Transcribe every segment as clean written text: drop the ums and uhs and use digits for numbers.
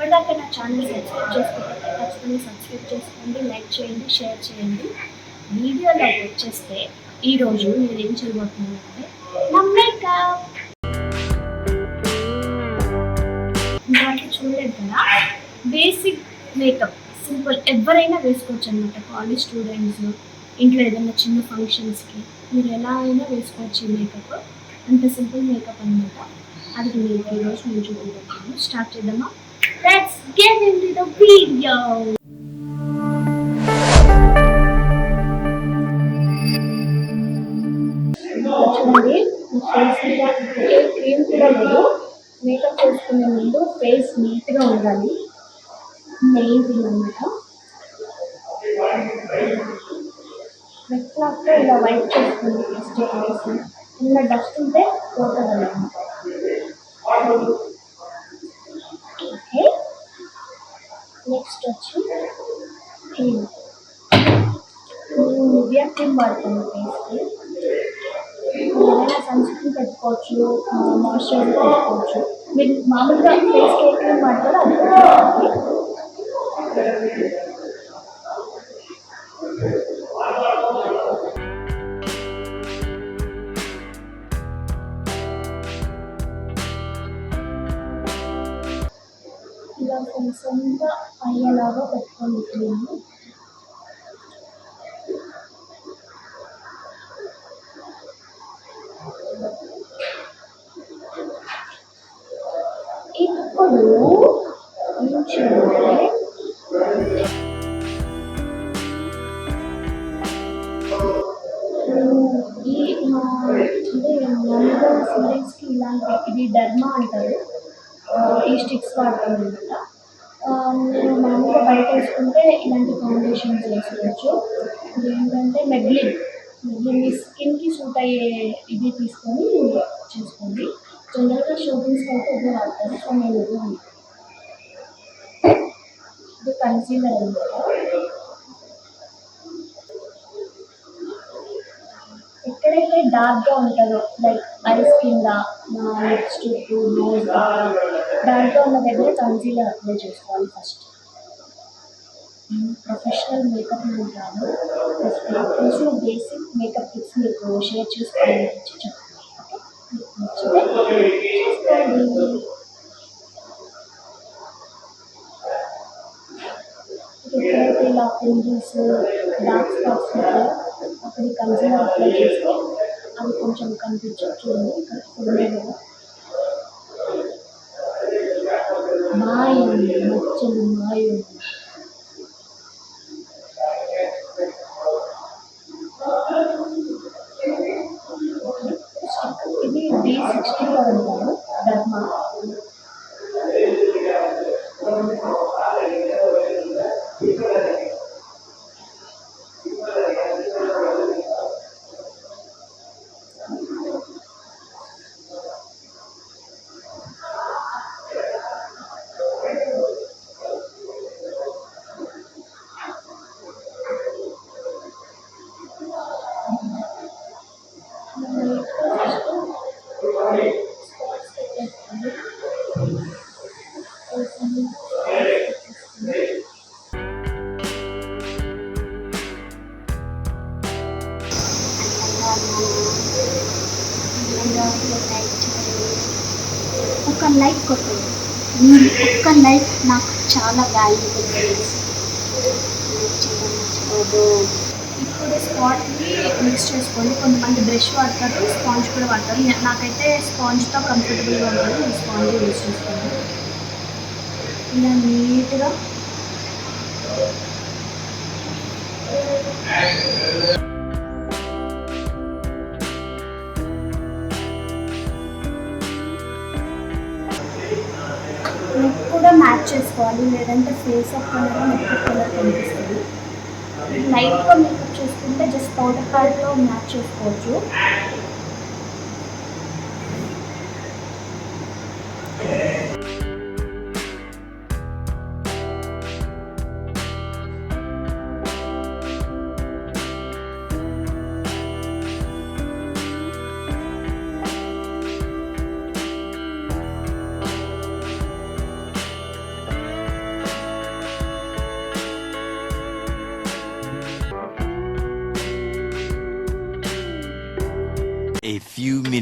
ఇప్పటిదాకా నా channel subscribe చేసుకోకపోతే ఖచ్చితంగా సబ్స్క్రైబ్ చేసుకోండి, లైక్ చేయండి, షేర్ చేయండి. వీడియోలోకి వచ్చేస్తే ఈరోజు నేను ఏం చేయబోతున్నానంటే నా మేకప్. ఇంతవరకు చూడలేదు కదా, బేసిక్ మేకప్ సింపుల్ ఎవరైనా వేసుకోవచ్చు అనమాట. కాలేజ్ స్టూడెంట్స్, ఇంట్లో ఏదైనా చిన్న ఫంక్షన్స్కి మీరు ఎలా అయినా వేసుకోవచ్చు ఈ మేకప్. అంత సింపుల్ మేకప్ అనమాట. అది మీకు ఈరోజు నేను చూపించబోతున్నాను. స్టార్ట్ చేద్దామా? Let's get into the video. చూడండి, ఫేస్ మీద ఏ క్రీమ్ కూడా లేదు. మేకప్ చేసుకునే ముందు ఫేస్ నీట్గా ఉండాలి, మెయిన్ థింగ్ అనమాట. వెట్లాక్తో ఇలా వైట్ చేసుకోండి. ఫస్ట్ ఫేస్ ఇలా డస్ట్ ఉంటే పోతుంది. ఓకే, నెక్స్ట్ వచ్చి క్రీమ్. నేను నివియా క్రీమ్ వాడతాను ఫేస్కి. ఏదైనా సన్ స్క్రీన్ పెట్టుకోవచ్చు, మాయిశ్చరైజర్ పెట్టుకోవచ్చు. మీరు మామూలుగా ఫేస్కి ఏ క్రీమ్ వాడతారో అది పెట్టుకోవాలి. ఇలా కొంచెంగా అయ్యేలాగా పెట్టుకోండి క్రీమ్. ఇప్పుడు ఏం చేయాలి, ఈ మామూలుగా సిరీస్కి ఇలాంటి, ఇది డర్మా అంటారు, ఈ స్టిక్స్ వాడతాను అనమాట. నేను మామూలుగా బయట వేసుకుంటే ఇలాంటి ఫౌండేషన్స్ వేసుకోవచ్చు. ఇది ఏంటంటే మెబ్లిన్ మీ స్కిన్కి సూట్ అయ్యే ఇది తీసుకొని చేసుకోండి. జనరల్గా షోపింగ్స్కి అయితే ఇది వాడతారు, సో నేను ఇది కన్సీలర్ అనమాట. ఎక్కడైతే డార్క్గా ఉంటుందో, లైక్ ఐస్ కింద, లిప్స్ చుట్టూ, నోస్ డార్క్గా ఉన్న దగ్గర కన్సీలర్ అప్లై చేసుకోవాలి ఫస్ట్. ప్రొఫెషనల్ మేకప్ నేను కాదు, తెలిసిన బేసిక్ మేకప్ టిప్స్ మీకు షేర్ చేసుకోవాలని చెప్తాను. ఎక్కడైతే ఇలా పింపుల్స్, డార్క్ స్పాట్స్ ఉంటాయో అక్కడ కన్సీలర్ అప్లై చేస్తే అవి కొంచెం కనిపించదు. చూడండి, మాయండి మచ్చలు మాయం. ఇది D64 అంటారు, డర్మా. ఒక లైక్ కొట్టండి, మీ ఒక్క లైక్ నాకు చాలా వాల్యుబుల్. ఇప్పుడు స్పాట్ని మిక్స్ చేసుకోండి. కొంతమంది బ్రష్ వాడతారు, స్పాంజ్ కూడా వాడతారు. నాకైతే స్పాంజ్తో కంఫర్టబుల్గా ఉంటుంది, నేను స్పాంజ్ యూజ్ చేసుకోండి. ఇలా నీట్గా నెక్ కూడా మ్యాచ్ చేసుకోవాలి, లేదంటే face of colour neck colour కనిపిస్తుంది. లైట్గా మేకప్ చేసుకుంటే జస్ట్ పౌడర్ ప్యాడ్తో మ్యాచ్ చేసుకోవచ్చు.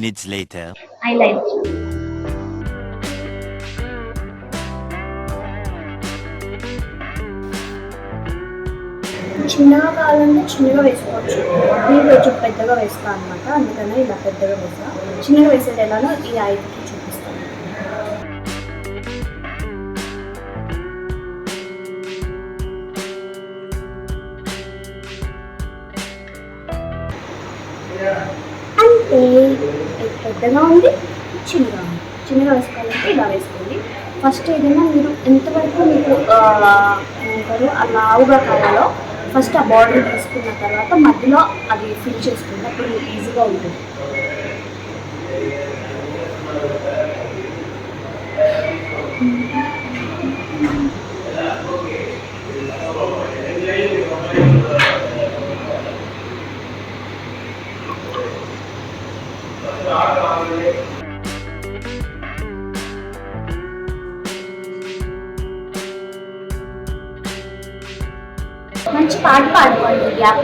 minutes later. I like. చిన్నగా కావాలంటే చిన్నగా వేసుకోవచ్చు. నేను కొంచెం పెద్దగా వేస్తాను అనమాట, అందుకనే ఇలా పెద్దగా వేస్తాను. చిన్నగా వేసేది ఎలానో ఈ 5కి చూపిస్తాను. అంటే పెద్దగా ఉంది, చిన్నగా ఉంది. చిన్నగా వేసుకోవాలంటే ఇలా వేసుకోండి. ఫస్ట్ ఏదైనా మీరు ఎంతవరకు మీకు ఏమంటారు లావుగా కావాలో ఫస్ట్ ఆ బార్డర్ తీసుకున్న తర్వాత మధ్యలో అది ఫిల్ చేసుకుంటే అప్పుడు మీకు ఈజీగా ఉంటుంది. మంచి పాట పాడుకోండి గ్యాప్.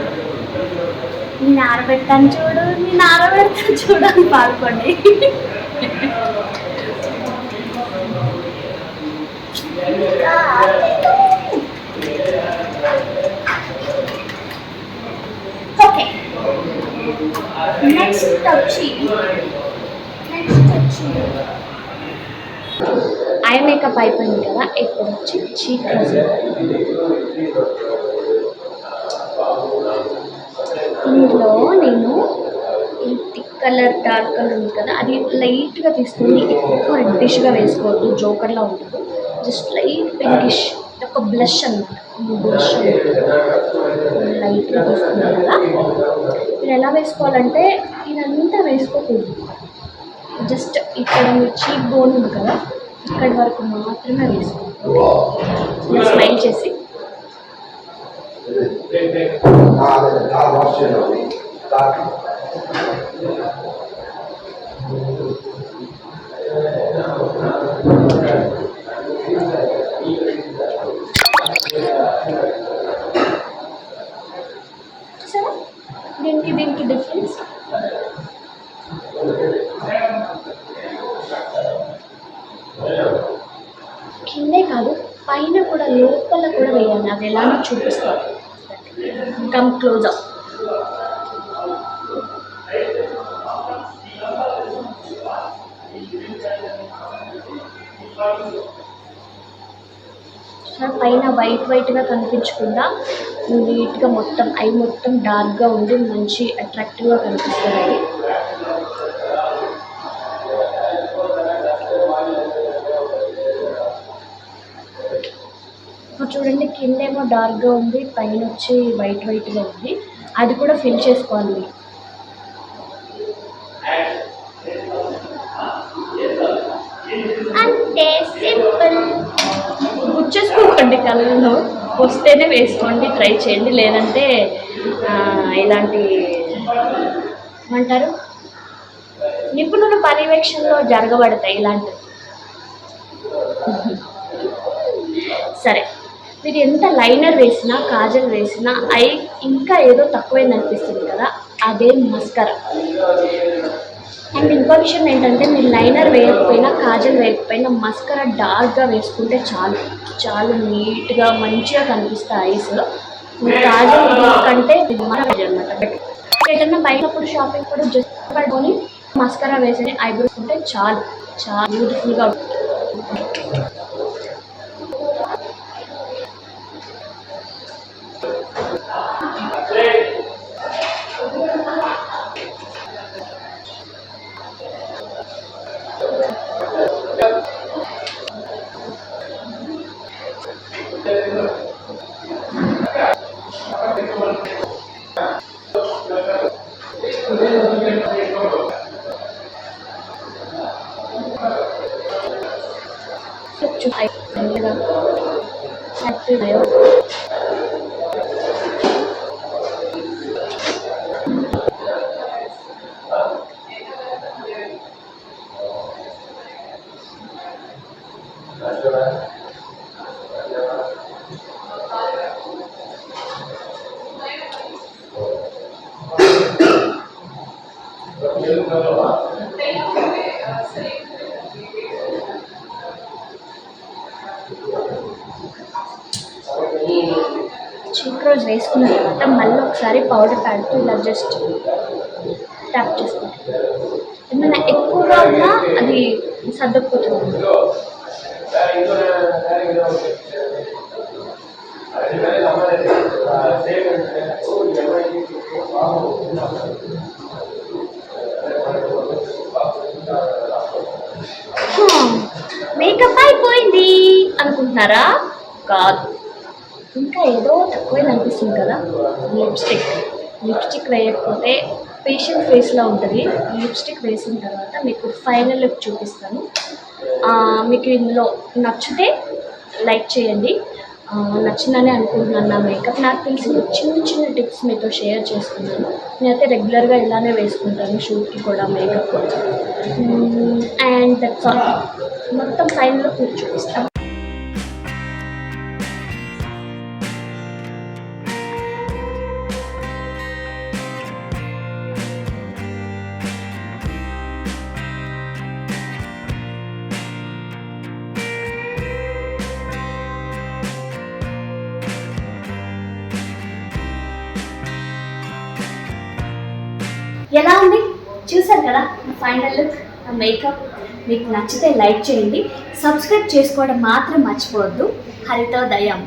నేను ఆరబెట్టాను చూడు, నేను ఆరబెడతాను చూడు అని పాడుకోండి. ఓకే, నెక్స్ట్ వచ్చి ఐ మేకప్ అయిపోయింది కదా. ఇప్పుడు వచ్చి చీక్ ఇందులో నేను ఈ థిక్ కలర్ డార్క్ కలర్ ఉంది కదా, అది లైట్గా తీసుకుని ఎక్కువ రెడ్డిష్గా వేసుకోవద్దు, జోకర్లా ఉంటుంది. జస్ట్ లైట్ పింకిష్, ఒక బ్లష్ అన్నమాట. బ్లష్ లైట్గా తీసుకున్నాను కదా. మీరు ఎలా వేసుకోవాలంటే ఇదంతా వేసుకోకూడదు, జస్ట్ ఇక్కడ చీక్ బోన్ ఉంది కదా, ఇక్కడి వరకు మాత్రమే వేసుకోవాలి. స్మైల్ చేసి సరే, దీనికి డిఫరెన్స్ కిందే కాదు పైన కూడా, లోపల కూడా వేయాలి. అది ఎలానో చూపిస్తారు. Come close up. పైన వైట్గా కనిపించకుండా నీట్గా మొత్తం ఐ మొత్తం డార్క్గా ఉండి మంచి అట్రాక్టివ్గా కనిపిస్తుంది. ఇప్పుడు చూడండి, కిందేమో డార్క్గా ఉంది, పైన వచ్చి వైట్గా ఉంది. అది కూడా ఫిల్ చేసుకోవాలి. అంతే, సింపుల్. గుచ్చేసుకోకండి కళ్ళలో, వస్తేనే వేసుకోండి, ట్రై చేయండి. లేదంటే ఇలాంటి ఏమంటారు నిపుణుల పర్యవేక్షణలో జరగబడతాయి ఇలాంటివి. సరే, మీరు ఎంత లైనర్ వేసినా, కాజల్ వేసినా ఐ ఇంకా ఏదో తక్కువైంది అనిపిస్తుంది కదా, అదే మస్కరా. అండ్ ఇంకో విషయం ఏంటంటే, మీరు లైనర్ వేయకపోయినా, కాజల్ వేయకపోయినా మస్కరా డార్క్గా వేసుకుంటే చాలా నీట్గా మంచిగా కనిపిస్తాయి ఐస్. కాజల్ కంటే అనమాట. ఏదైనా బయటప్పుడు షాపింగ్ కూడా జస్ట్ పడుకొని మస్కరా వేసి ఐబ్రోస్ ఉంటే చాలా బ్యూటిఫుల్గా ఉంటుంది. చీక్ రోజ్ వేసుకున్న తర్వాత మళ్ళీ ఒకసారి పౌడర్ ప్యాడ్తో ఇలా జస్ట్ ట్యాప్ చేసుకుంటాం. ఏమైనా ఎక్కువగా ఉన్నా అది సర్దుకుపోతుంది. మేకప్ అయిపోయింది అనుకుంటున్నారా? కాదు, ఇంకా ఏదో తక్కువైంది అనిపిస్తుంది కదా. లిప్స్టిక్ వేయకపోతే పేషెంట్ ఫేస్లో ఉంటుంది. లిప్స్టిక్ వేసిన తర్వాత మీకు ఫైనల్ లుక్ చూపిస్తాను. మీకు ఇందులో నచ్చితే లైక్ చేయండి. నచ్చిందని అనుకుంటున్నాను నా మేకప్. నాకు తెలిసిన చిన్న టిప్స్ మీతో షేర్ చేసుకున్నాను. నేనైతే రెగ్యులర్గా ఇలానే వేసుకుంటాను, షూట్కి కూడా మేకప్. And that's all. మొత్తం ఫైనల్ లుక్ మీకు చూపిస్తాను. ఎలా ఉంది చూసారు కదా నా ఫైనల్ లుక్, నా మేకప్. మీకు నచ్చితే లైక్ చేయండి, సబ్స్క్రైబ్ చేసుకోవడం మాత్రం మర్చిపోవద్దు. హరితో దయం.